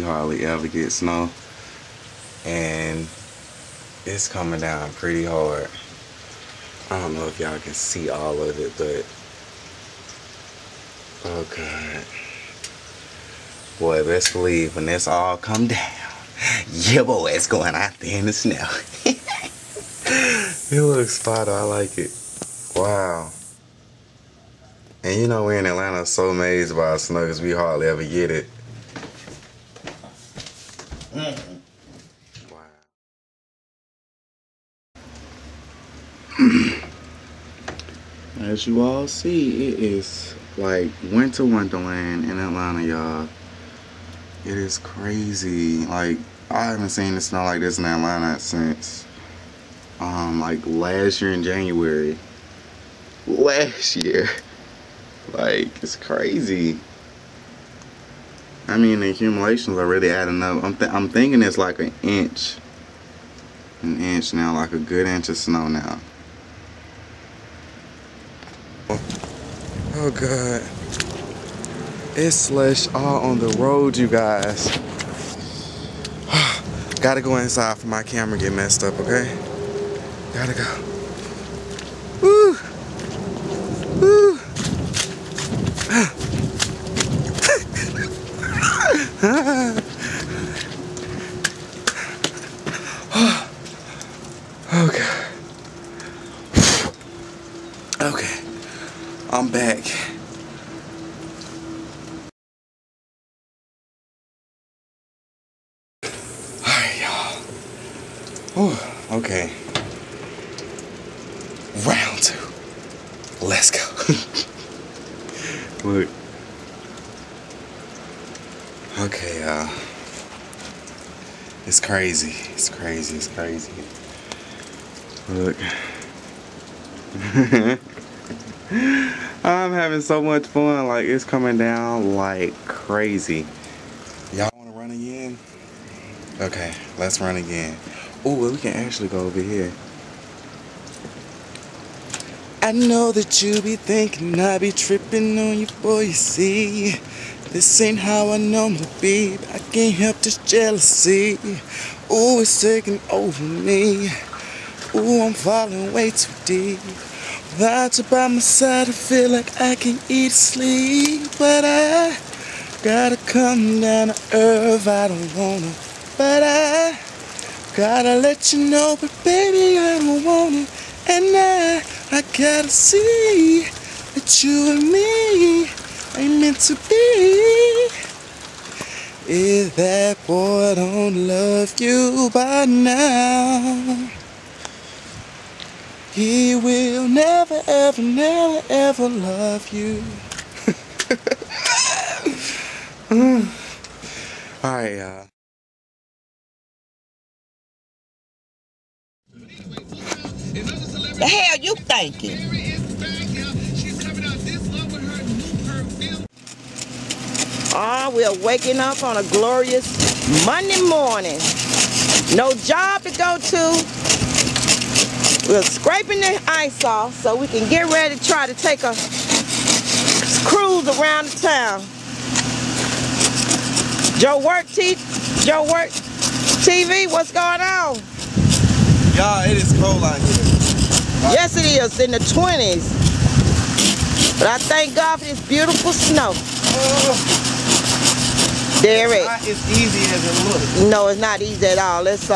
hardly ever get snow, and it's coming down pretty hard. I don't know if y'all can see all of it, but oh god. Boy, best believe when this all come down, yeah boy, it's going out there in the snow. It looks spot on. I like it. Wow. And you know we're in Atlanta so amazed about snow because we hardly ever get it. Wow. As you all see, it is like winter wonderland in Atlanta, y'all. It is crazy. Like, I haven't seen the snow like this in Atlanta since like last year in January. Last year. Like, it's crazy. I mean, the accumulations are really adding up. I'm thinking it's like an inch now, like a good inch of snow now. Oh god, it's slush all on the road, you guys. Gotta go inside for my camera get messed up, okay? Gotta go. Woo! Woo! Okay. Okay. I'm back. Alright, y'all. Oh, okay. Round 2. Let's go. Look. Okay, y'all. It's crazy. It's crazy. It's crazy. Look. I'm having so much fun. Like, it's coming down like crazy. Y'all want to run again? Okay, let's run again. Oh, we can actually go over here. I know that you be thinking I be tripping on you, boy, you see. This ain't how I normally be, but I can't help this jealousy. Ooh, it's taking over me. Ooh, I'm falling way too deep. Without you by my side, I feel like I can eat or sleep. But I gotta come down to earth, I don't wanna. But I gotta let you know, but baby, I don't want it. And I gotta see that you and me ain't meant to be. If that boy don't love you by now, he will never, ever, never, ever love you. Alright, y'all. The hell you thinking? We're waking up on a glorious Monday morning. No job to go to. We're scraping the ice off so we can get ready to try to take a cruise around the town. JoWork TV, what's going on? Y'all, it is cold out here. Yes, it is, in the 20s. But I thank God for this beautiful snow. There it is. Not as easy as it looks. No, it's not easy at all. Let's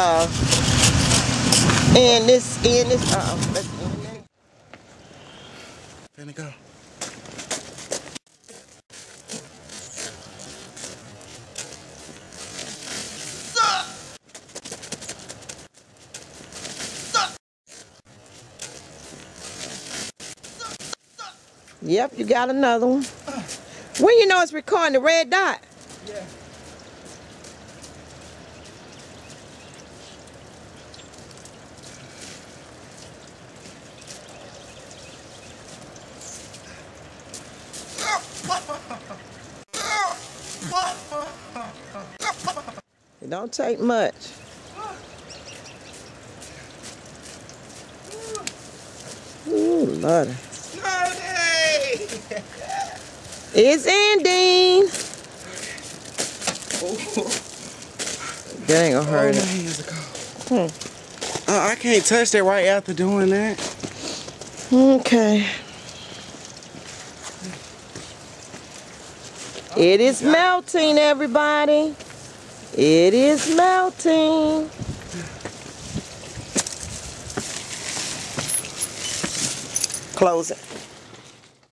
end this. Let's end it. Finna go. Yep, you got another one. When you know it's recording, the red dot? Yeah. It don't take much. Ooh, Lordy. It's ending. That ain't gonna hurt my it. hands are cold. I can't touch that right after doing that. Okay. It is melting, everybody. It is melting. Close it.